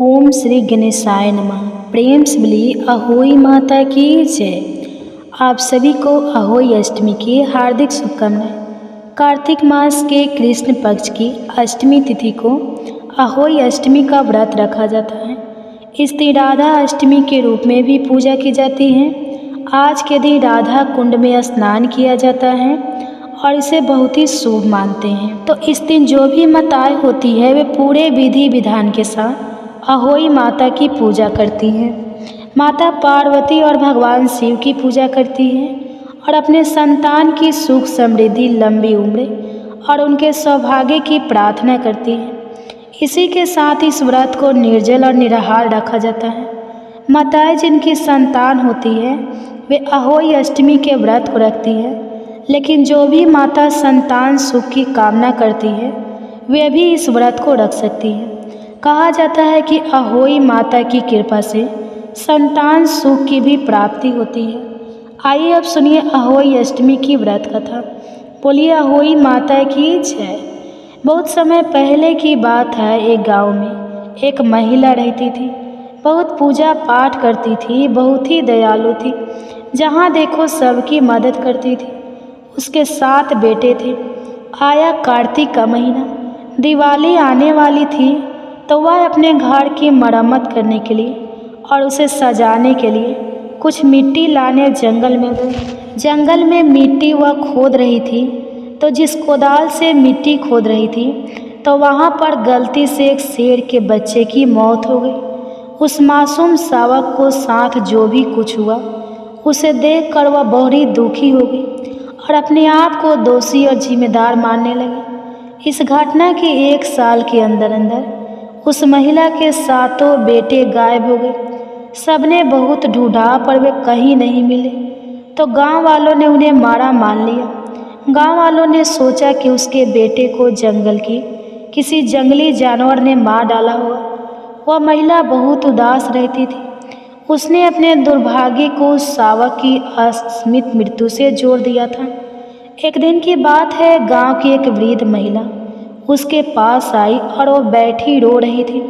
ओम श्री गणेशाय नमः। प्रेम से बोलिए अहोई माता की जय। आप सभी को अहोई अष्टमी की हार्दिक शुभकामनाएं। कार्तिक मास के कृष्ण पक्ष की अष्टमी तिथि को अहोई अष्टमी का व्रत रखा जाता है। इस दिन राधा अष्टमी के रूप में भी पूजा की जाती है। आज के दिन राधा कुंड में स्नान किया जाता है और इसे बहुत ही शुभ मानते हैं। तो इस दिन जो भी माताएं होती है वे पूरे विधि विधान के साथ अहोई माता की पूजा करती हैं। माता पार्वती और भगवान शिव की पूजा करती हैं और अपने संतान की सुख समृद्धि लंबी उम्र और उनके सौभाग्य की प्रार्थना करती हैं। इसी के साथ इस व्रत को निर्जल और निराहार रखा जाता है। माताएं जिनकी संतान होती है वे अहोई अष्टमी के व्रत को रखती है, लेकिन जो भी माता संतान सुख की कामना करती है वे भी इस व्रत को रख सकती है। कहा जाता है कि अहोई माता की कृपा से संतान सुख की भी प्राप्ति होती है। आइए अब सुनिए अहोई अष्टमी की व्रत कथा। बोलिए अहोई माता की जय। बहुत समय पहले की बात है, एक गांव में एक महिला रहती थी। बहुत पूजा पाठ करती थी, बहुत ही दयालु थी। जहाँ देखो सबकी मदद करती थी। उसके 7 बेटे थे। आया कार्तिक का महीना, दिवाली आने वाली थी, तो वह अपने घर की मरम्मत करने के लिए और उसे सजाने के लिए कुछ मिट्टी लाने जंगल में गई। जंगल में मिट्टी वह खोद रही थी, तो जिस कोदाल से मिट्टी खोद रही थी तो वहाँ पर गलती से एक शेर के बच्चे की मौत हो गई। उस मासूम शावक को साथ जो भी कुछ हुआ उसे देखकर वह बहुत ही दुखी हो गई और अपने आप को दोषी और जिम्मेदार मानने लगी। इस घटना के 1 साल के अंदर अंदर उस महिला के 7 बेटे गायब हो गए। सबने बहुत ढूंढा पर वे कहीं नहीं मिले, तो गांव वालों ने उन्हें मारा मान लिया। गांव वालों ने सोचा कि उसके बेटे को जंगल की किसी जंगली जानवर ने मार डाला होगा। वह महिला बहुत उदास रहती थी। उसने अपने दुर्भाग्य को उस शावक की अकस्मित मृत्यु से जोड़ दिया था। एक दिन की बात है, गांव की एक वृद्ध महिला उसके पास आई और वो बैठी रो रही थी।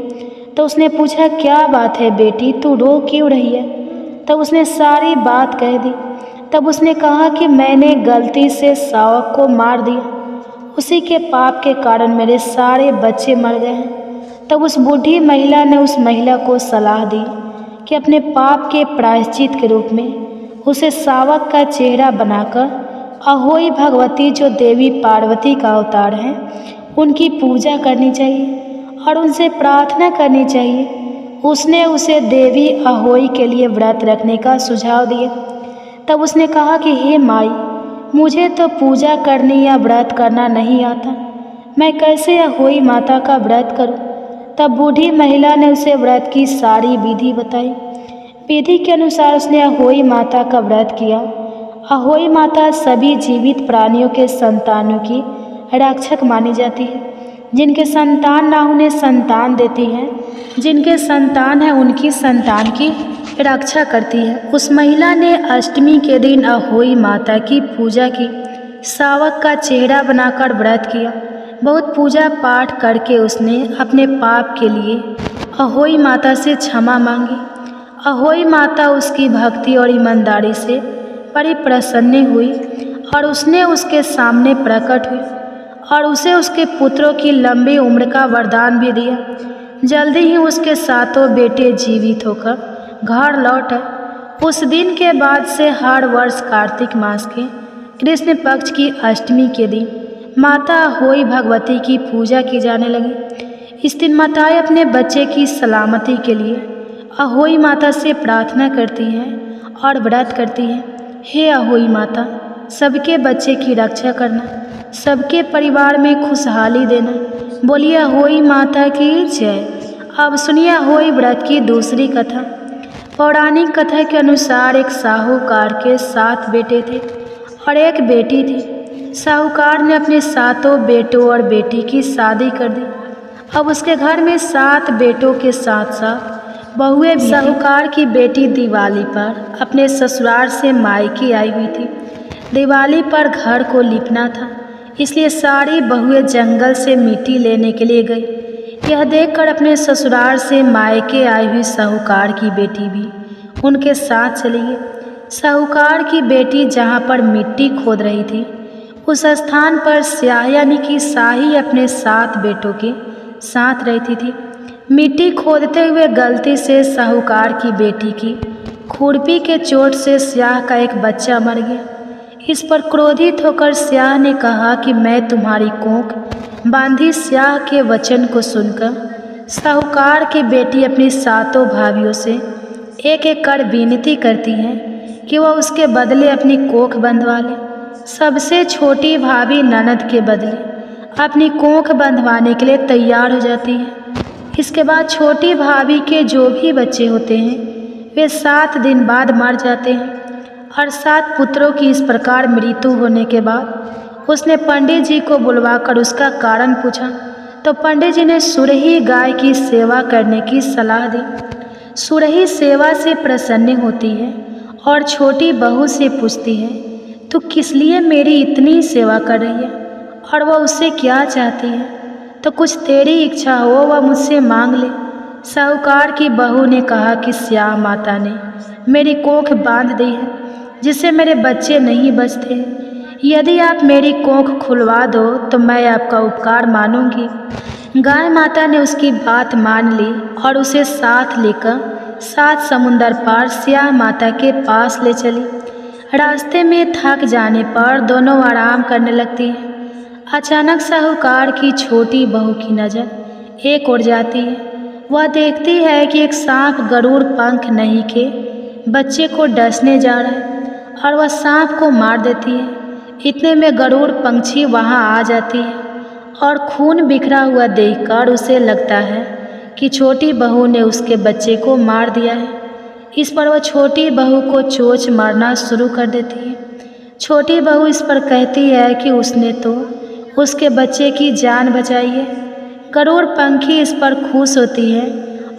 तो उसने पूछा, क्या बात है बेटी, तू रो क्यों रही है? तब उसने सारी बात कह दी। तब उसने कहा कि मैंने गलती से शावक को मार दिया, उसी के पाप के कारण मेरे सारे बच्चे मर गए हैं। तब उस बूढ़ी महिला ने उस महिला को सलाह दी कि अपने पाप के प्रायश्चित के रूप में उसे शावक का चेहरा बनाकर अहोई भगवती, जो देवी पार्वती का अवतार है, उनकी पूजा करनी चाहिए और उनसे प्रार्थना करनी चाहिए। उसने उसे देवी अहोई के लिए व्रत रखने का सुझाव दिया। तब उसने कहा कि हे माई, मुझे तो पूजा करनी या व्रत करना नहीं आता, मैं कैसे अहोई माता का व्रत करूं? तब बूढ़ी महिला ने उसे व्रत की सारी विधि बताई। विधि के अनुसार उसने अहोई माता का व्रत किया। अहोई माता सभी जीवित प्राणियों के संतानों की रक्षक मानी जाती है। जिनके संतान ना उन्हें संतान देती है, जिनके संतान है उनकी संतान की रक्षा करती है। उस महिला ने अष्टमी के दिन अहोई माता की पूजा की, शावक का चेहरा बनाकर व्रत किया। बहुत पूजा पाठ करके उसने अपने पाप के लिए अहोई माता से क्षमा मांगी। अहोई माता उसकी भक्ति और ईमानदारी से बड़ी प्रसन्न हुई और उसने उसके सामने प्रकट हुई और उसे उसके पुत्रों की लंबी उम्र का वरदान भी दिया। जल्दी ही उसके 7 बेटे जीवित होकर घर लौट आए। उस दिन के बाद से हर वर्ष कार्तिक मास के कृष्ण पक्ष की अष्टमी के दिन माता अहोई भगवती की पूजा की जाने लगी। इस दिन माताएं अपने बच्चे की सलामती के लिए अहोई माता से प्रार्थना करती हैं और व्रत करती हैं। हे अहोई माता, सबके बच्चे की रक्षा करना, सबके परिवार में खुशहाली देना। बोलिए अहोई माता की जय। अब सुनिए अहोई व्रत की दूसरी कथा। पौराणिक कथा के अनुसार एक साहूकार के 7 बेटे थे और एक बेटी थी। साहूकार ने अपने 7 बेटों और बेटी की शादी कर दी। अब उसके घर में 7 बेटों के साथ साथ बहुएं भी। साहूकार की बेटी दिवाली पर अपने ससुराल से मायके आई हुई थी। दिवाली पर घर को लिपना था, इसलिए सारी बहुएं जंगल से मिट्टी लेने के लिए गई। यह देखकर अपने ससुराल से मायके आई हुई साहूकार की बेटी भी उनके साथ चली गई। साहूकार की बेटी जहाँ पर मिट्टी खोद रही थी, उस स्थान पर स्याह यानी कि शाही अपने 7 बेटों के साथ रहती थी। मिट्टी खोदते हुए गलती से साहूकार की बेटी की खुरपी के चोट से स्याह का एक बच्चा मर गया। इस पर क्रोधित होकर स्याह ने कहा कि मैं तुम्हारी कोख बांधी। स्याह के वचन को सुनकर साहूकार की बेटी अपनी 7 भाभियों से एक एक कर विनती करती है कि वह उसके बदले अपनी कोख बंधवा ले। सबसे छोटी भाभी ननद के बदले अपनी कोख बंधवाने के लिए तैयार हो जाती है। इसके बाद छोटी भाभी के जो भी बच्चे होते हैं वे 7 दिन बाद मर जाते हैं। और 7 पुत्रों की इस प्रकार मृत्यु होने के बाद उसने पंडित जी को बुलवाकर उसका कारण पूछा, तो पंडित जी ने सुरही गाय की सेवा करने की सलाह दी। सुरही सेवा से प्रसन्न होती है और छोटी बहू से पूछती है, तू किस लिए मेरी इतनी सेवा कर रही है और वह उससे क्या चाहती है? तो कुछ तेरी इच्छा हो वह मुझसे मांग ले। साहूकार की बहू ने कहा कि स्याह माता ने मेरी कोख बांध दी है, जिससे मेरे बच्चे नहीं बचते हैं। यदि आप मेरी कोख खुलवा दो तो मैं आपका उपकार मानूंगी। गाय माता ने उसकी बात मान ली और उसे साथ लेकर 7 समुंदर पार स्याह माता के पास ले चली। रास्ते में थक जाने पर दोनों आराम करने लगती हैं। अचानक साहूकार की छोटी बहू की नज़र एक ओर जाती है। वह देखती है कि एक सांप गरुड़ पंख नहीं के बच्चे को डसने जा रहा है और वह सांप को मार देती है। इतने में गरुड़ पंछी वहां आ जाती है और खून बिखरा हुआ देखकर उसे लगता है कि छोटी बहू ने उसके बच्चे को मार दिया है। इस पर वह छोटी बहू को चोंच मारना शुरू कर देती है। छोटी बहू इस पर कहती है कि उसने तो उसके बच्चे की जान बचाई है। गरुड़ पंखी इस पर खुश होती है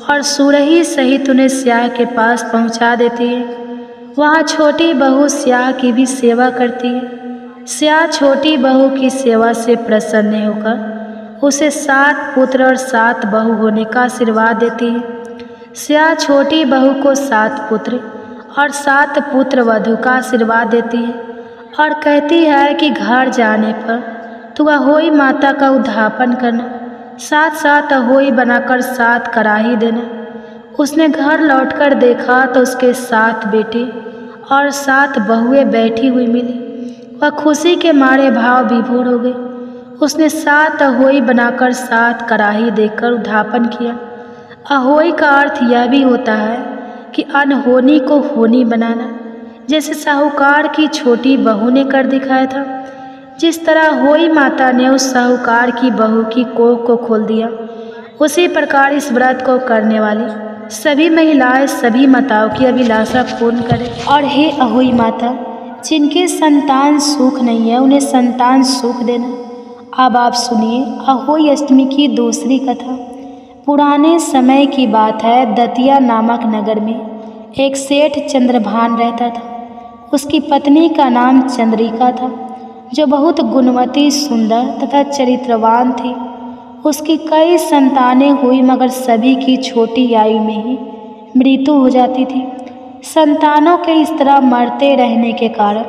और सुरही सहित उन्हें स्याह के पास पहुंचा देती है। वहाँ छोटी बहू स्याह की भी सेवा करती है। स्याह छोटी बहू की सेवा से प्रसन्न होकर उसे 7 पुत्र और 7 बहू होने का आशीर्वाद देती है। स्याह छोटी बहू को 7 पुत्र और 7 पुत्र वधू का आशीर्वाद देती है और कहती है कि घर जाने पर तू अहोई माता का उद्धापन करना, 7 अहोई बनाकर 7 कराही देना। उसने घर लौटकर देखा तो उसके 7 बेटे और 7 बहुएं बैठी हुई मिली। वह खुशी के मारे भाव विभोर हो गई। उसने 7 अहोई बनाकर 7 कराही देकर उद्धापन किया। अहोई का अर्थ यह भी होता है कि अनहोनी को होनी बनाना, जैसे साहूकार की छोटी बहू ने कर दिखाया था। जिस तरह अहोई माता ने उस साहूकार की बहू की कोख को खोल दिया, उसी प्रकार इस व्रत को करने वाली सभी महिलाएं सभी माताओं की अभिलाषा पूर्ण करें। और हे अहोई माता, जिनके संतान सुख नहीं है उन्हें संतान सुख देना। अब आप सुनिए अहोई अष्टमी की दूसरी कथा। पुराने समय की बात है। दतिया नामक नगर में एक सेठ चंद्रभान रहता था। उसकी पत्नी का नाम चंद्रिका था, जो बहुत गुणवती, सुंदर तथा चरित्रवान थी। उसकी कई संतानें हुई, मगर सभी की छोटी आयु में ही मृत्यु हो जाती थी। संतानों के इस तरह मरते रहने के कारण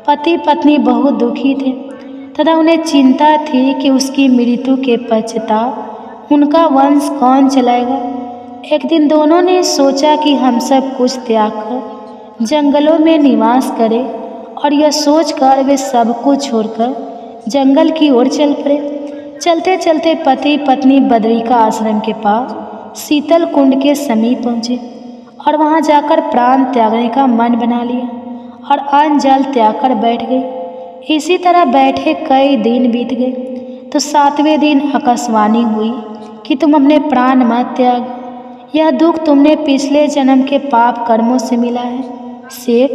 पति पत्नी बहुत दुखी थे तथा उन्हें चिंता थी कि उसकी मृत्यु के पश्चात उनका वंश कौन चलाएगा। एक दिन दोनों ने सोचा कि हम सब कुछ त्याग कर जंगलों में निवास करें, और यह सोचकर वे सब कुछ छोड़कर जंगल की ओर चल पड़े। चलते चलते पति पत्नी बद्रिका आश्रम के पास शीतल कुंड के समीप पहुँचे और वहां जाकर प्राण त्यागने का मन बना लिया और अन्न जल त्याग कर बैठ गए। इसी तरह बैठे कई दिन बीत गए तो 7वें दिन आकाशवाणी हुई कि तुम अपने प्राण मत त्याग, यह दुख तुमने पिछले जन्म के पाप कर्मों से मिला है। सेठ,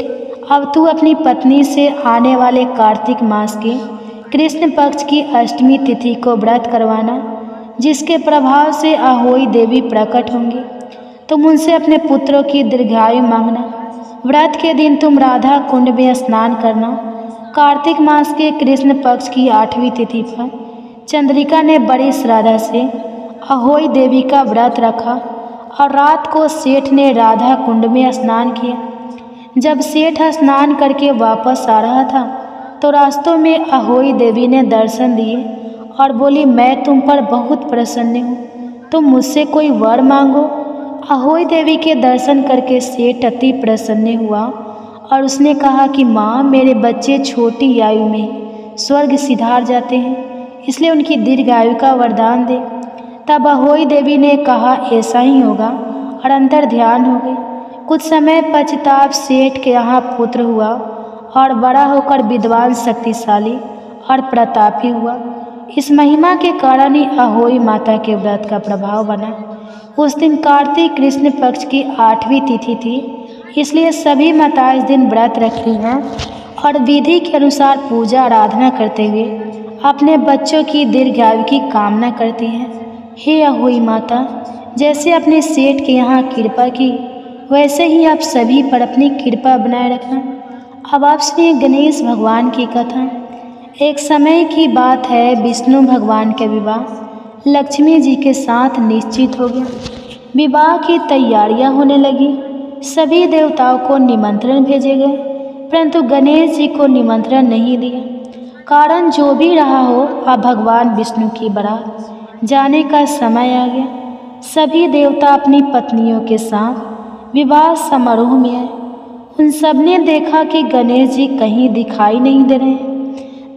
अब तू अपनी पत्नी से आने वाले कार्तिक मास के कृष्ण पक्ष की अष्टमी तिथि को व्रत करवाना, जिसके प्रभाव से अहोई देवी प्रकट होंगी। तुम उनसे अपने पुत्रों की दीर्घायु मांगना। व्रत के दिन तुम राधा कुंड में स्नान करना। कार्तिक मास के कृष्ण पक्ष की 8वीं तिथि पर चंद्रिका ने बड़ी श्रद्धा से अहोई देवी का व्रत रखा और रात को सेठ ने राधा कुंड में स्नान किया। जब सेठ स्नान करके वापस आ रहा था तो रास्तों में अहोई देवी ने दर्शन दिए और बोली, मैं तुम पर बहुत प्रसन्न हूँ, तुम मुझसे कोई वर मांगो। अहोई देवी के दर्शन करके सेठ अति प्रसन्न हुआ और उसने कहा कि माँ, मेरे बच्चे छोटी आयु में स्वर्ग सिधार जाते हैं, इसलिए उनकी दीर्घायु का वरदान दे। तब अहोई देवी ने कहा, ऐसा ही होगा, और अंतर ध्यान हो गई। कुछ समय पश्चात सेठ के यहाँ पुत्र हुआ और बड़ा होकर विद्वान, शक्तिशाली और प्रतापी हुआ। इस महिमा के कारण ही अहोई माता के व्रत का प्रभाव बना। उस दिन कार्तिक कृष्ण पक्ष की 8वीं तिथि थी, इसलिए सभी माताएं इस दिन व्रत रखती हैं और विधि के अनुसार पूजा आराधना करते हुए अपने बच्चों की दीर्घायु की कामना करती हैं। हे अहोई माता, जैसे अपने सेठ के यहाँ कृपा की, वैसे ही आप सभी पर अपनी कृपा बनाए रखना। अब आप सुनिए गणेश भगवान की कथा। एक समय की बात है, विष्णु भगवान का विवाह लक्ष्मी जी के साथ निश्चित हो गया। विवाह की तैयारियां होने लगी। सभी देवताओं को निमंत्रण भेजे गए, परंतु गणेश जी को निमंत्रण नहीं दिया। कारण जो भी रहा हो, अब भगवान विष्णु की बारात जाने का समय आ गया। सभी देवता अपनी पत्नियों के साथ विवाह समारोह में आए। उन सब ने देखा कि गणेश जी कहीं दिखाई नहीं दे रहे हैं।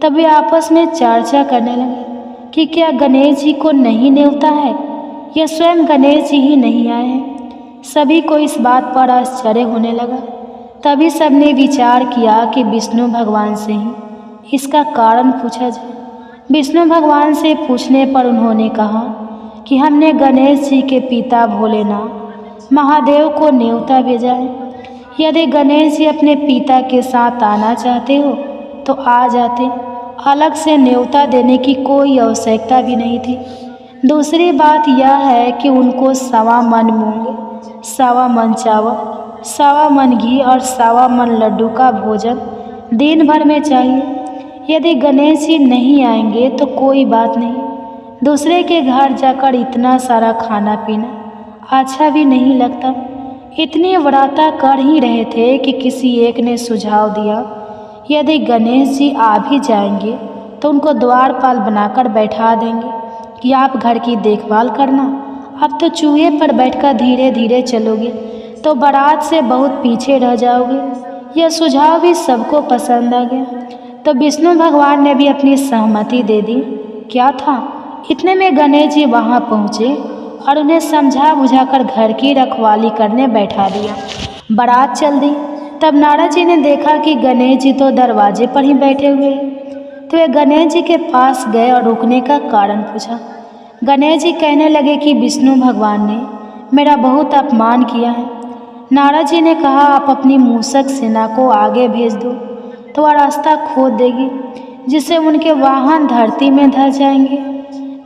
तब वे आपस में चर्चा करने लगे कि क्या गणेश जी को नहीं न्योता है या स्वयं गणेश जी ही नहीं आए हैं। सभी को इस बात पर आश्चर्य होने लगा। तभी सबने विचार किया कि विष्णु भगवान से ही इसका कारण पूछा जाए। विष्णु भगवान से पूछने पर उन्होंने कहा कि हमने गणेश जी के पिता भोलेनाथ महादेव को न्योता भेजा है। यदि गणेश जी अपने पिता के साथ आना चाहते हो तो आ जाते, अलग से न्योता देने की कोई आवश्यकता भी नहीं थी। दूसरी बात यह है कि उनको 1.25 मन मूंग, 1.25 मन चावल, 1.25 मन घी और 1.25 मन लड्डू का भोजन दिन भर में चाहिए। यदि गणेश जी नहीं आएंगे तो कोई बात नहीं, दूसरे के घर जाकर इतना सारा खाना पीना अच्छा भी नहीं लगता। इतनी व्रता कर ही रहे थे कि किसी एक ने सुझाव दिया, यदि गणेश जी आ भी जाएंगे तो उनको द्वारपाल बनाकर बैठा देंगे कि आप घर की देखभाल करना। अब तो चूहे पर बैठकर धीरे धीरे चलोगे तो बारात से बहुत पीछे रह जाओगे। यह सुझाव भी सबको पसंद आ गया, तो विष्णु भगवान ने भी अपनी सहमति दे दी। क्या था, इतने में गणेश जी वहाँ पहुँचे और उन्हें समझा बुझाकर घर की रखवाली करने बैठा दिया। बारात चल दी। तब नारद जी ने देखा कि गणेश जी तो दरवाजे पर ही बैठे हुए हैं, तो वे गणेश जी के पास गए और रुकने का कारण पूछा। गणेश जी कहने लगे कि विष्णु भगवान ने मेरा बहुत अपमान किया है। नारद जी ने कहा, आप अपनी मूषक सेना को आगे भेज दो तो वह रास्ता खोद देगी, जिससे उनके वाहन धरती में धस जाएंगे।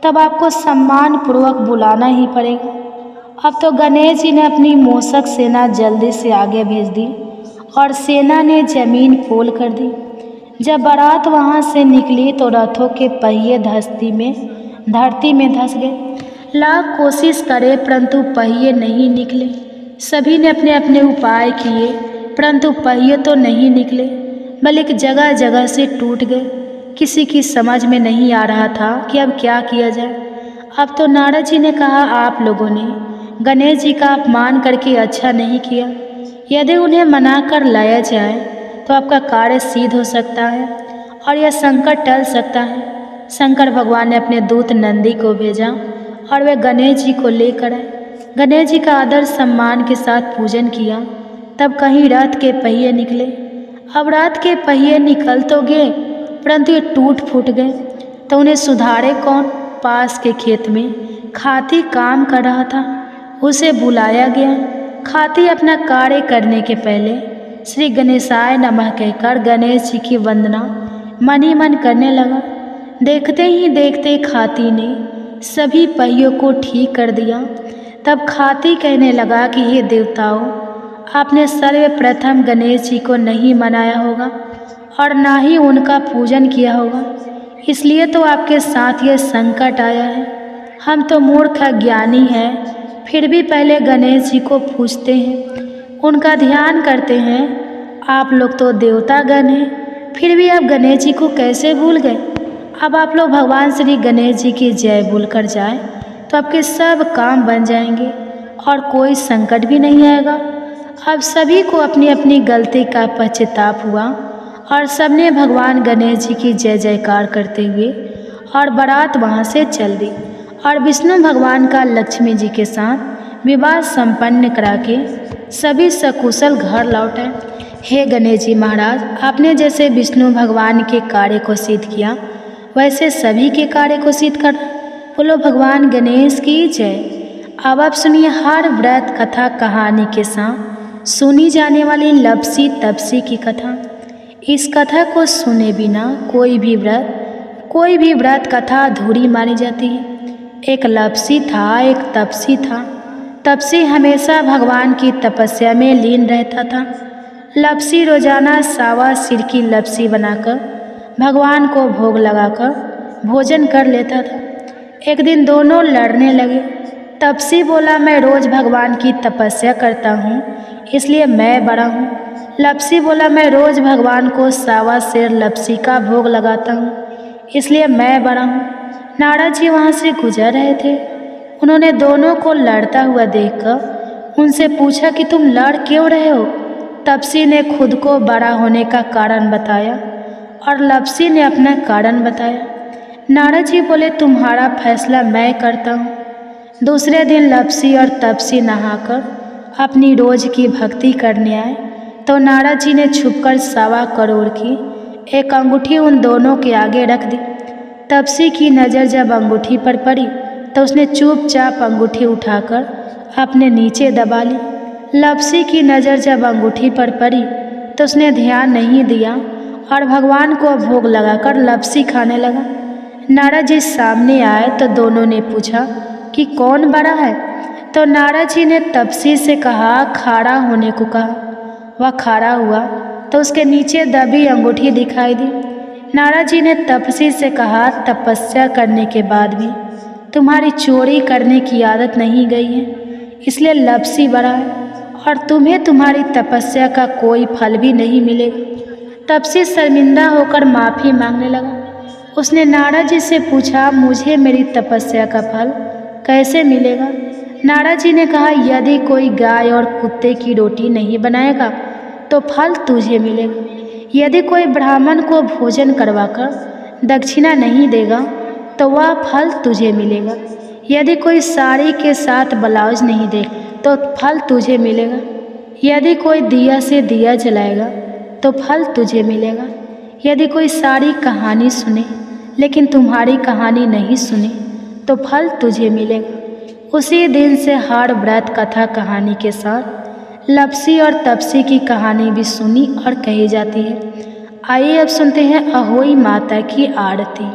तब आपको सम्मान पूर्वक बुलाना ही पड़ेगा। अब तो गणेश जी ने अपनी मूषक सेना जल्दी से आगे भेज दी और सेना ने जमीन पोल कर दी। जब बारात वहाँ से निकली तो रथों के पहिए धरती में धंस गए। लाख कोशिश करे परंतु पहिए नहीं निकले। सभी ने अपने अपने उपाय किए परंतु पहिए तो नहीं निकले, बल्कि जगह जगह से टूट गए। किसी की समझ में नहीं आ रहा था कि अब क्या किया जाए। अब तो नारद जी ने कहा, आप लोगों ने गणेश जी का अपमान करके अच्छा नहीं किया। यदि उन्हें मना कर लाया जाए तो आपका कार्य सिद्ध हो सकता है और यह संकट टल सकता है। शंकर भगवान ने अपने दूत नंदी को भेजा और वे गणेश जी को लेकर आए। गणेश जी का आदर सम्मान के साथ पूजन किया। तब कहीं रथ के पहिए निकले। अब रथ के पहिए निकल तो गए परंतु ये टूट फूट गए, तो उन्हें सुधारे कौन। पास के खेत में खाती काम कर रहा था, उसे बुलाया गया। खाती अपना कार्य करने के पहले श्री गणेशाय नमः कहकर गणेश जी की वंदना मन ही मन करने लगा। देखते ही देखते खाती ने सभी पहियों को ठीक कर दिया। तब खाती कहने लगा कि हे देवताओं, आपने सर्वप्रथम गणेश जी को नहीं मनाया होगा और ना ही उनका पूजन किया होगा, इसलिए तो आपके साथ यह संकट आया है। हम तो मूर्ख अज्ञानी हैं, फिर भी पहले गणेश जी को पूजते हैं, उनका ध्यान करते हैं। आप लोग तो देवतागण हैं, फिर भी आप गणेश जी को कैसे भूल गए? अब आप लोग भगवान श्री गणेश जी की जय बोल कर जाएं तो आपके सब काम बन जाएंगे और कोई संकट भी नहीं आएगा। अब सभी को अपनी अपनी गलती का पश्चाताप हुआ और सबने भगवान गणेश जी की जय जयकार करते हुए और बारात वहाँ से चल दी और विष्णु भगवान का लक्ष्मी जी के साथ विवाह संपन्न करा के सभी सकुशल घर लौटे। हे गणेश जी महाराज, आपने जैसे विष्णु भगवान के कार्य को सिद्ध किया वैसे सभी के कार्य को सिद्ध कर। बोलो भगवान गणेश की जय। अब आप सुनिए हर व्रत कथा कहानी के साथ सुनी जाने वाली लपसी तपसी की कथा। इस कथा को सुने बिना कोई भी व्रत कथा अधूरी मानी जाती है। एक लपसी था, एक तपसी था। तपसी हमेशा भगवान की तपस्या में लीन रहता था। लपसी रोजाना सावा सिर की लपसी बनाकर भगवान को भोग लगाकर भोजन कर लेता था। एक दिन दोनों लड़ने लगे। तपसी बोला, मैं रोज भगवान की तपस्या करता हूँ इसलिए मैं बड़ा हूँ। लपसी बोला, मैं रोज भगवान को सावा सिर लपसी का भोग लगाता हूँ इसलिए मैं बड़ा हूँ। नारद जी वहाँ से गुजर रहे थे। उन्होंने दोनों को लड़ता हुआ देखकर उनसे पूछा कि तुम लड़ क्यों रहे हो? तपसी ने खुद को बड़ा होने का कारण बताया और लपसी ने अपना कारण बताया। नारद जी बोले, तुम्हारा फैसला मैं करता हूँ। दूसरे दिन लपसी और तपसी नहाकर अपनी रोज की भक्ति करने आए तो नारद जी ने छुपकर 1.25 करोड़ की एक अंगूठी उन दोनों के आगे रख दी। तपसी की नज़र जब अंगूठी पर पड़ी तो उसने चुपचाप अंगूठी उठाकर अपने नीचे दबा ली। लपसी की नज़र जब अंगूठी पर पड़ी तो उसने ध्यान नहीं दिया और भगवान को भोग लगाकर लपसी खाने लगा। नारद जी सामने आए तो दोनों ने पूछा कि कौन बड़ा है? तो नारद जी ने तपसी से कहा, खड़ा होने को कहा। वह खड़ा हुआ तो उसके नीचे दबी अंगूठी दिखाई दी। नारद जी ने तपसी से कहा, तपस्या करने के बाद भी तुम्हारी चोरी करने की आदत नहीं गई है इसलिए लपसी बड़ा है और तुम्हें तुम्हारी तपस्या का कोई फल भी नहीं मिलेगा। तपसी शर्मिंदा होकर माफ़ी मांगने लगा। उसने नारद जी से पूछा, मुझे मेरी तपस्या का फल कैसे मिलेगा? नारद जी ने कहा, यदि कोई गाय और कुत्ते की रोटी नहीं बनाएगा तो फल तुझे मिलेगा। यदि कोई ब्राह्मण को भोजन करवाकर दक्षिणा नहीं देगा तो वह फल तुझे मिलेगा। यदि कोई साड़ी के साथ ब्लाउज नहीं दे तो फल तुझे मिलेगा। यदि कोई दिया से दिया जलाएगा तो फल तुझे मिलेगा। यदि कोई सारी कहानी सुने लेकिन तुम्हारी कहानी नहीं सुने तो फल तुझे मिलेगा। उसी दिन से हर व्रत कथा कहानी के साथ लपसी और तपसी की कहानी भी सुनी और कही जाती है। आइए अब सुनते हैं अहोई माता की आरती।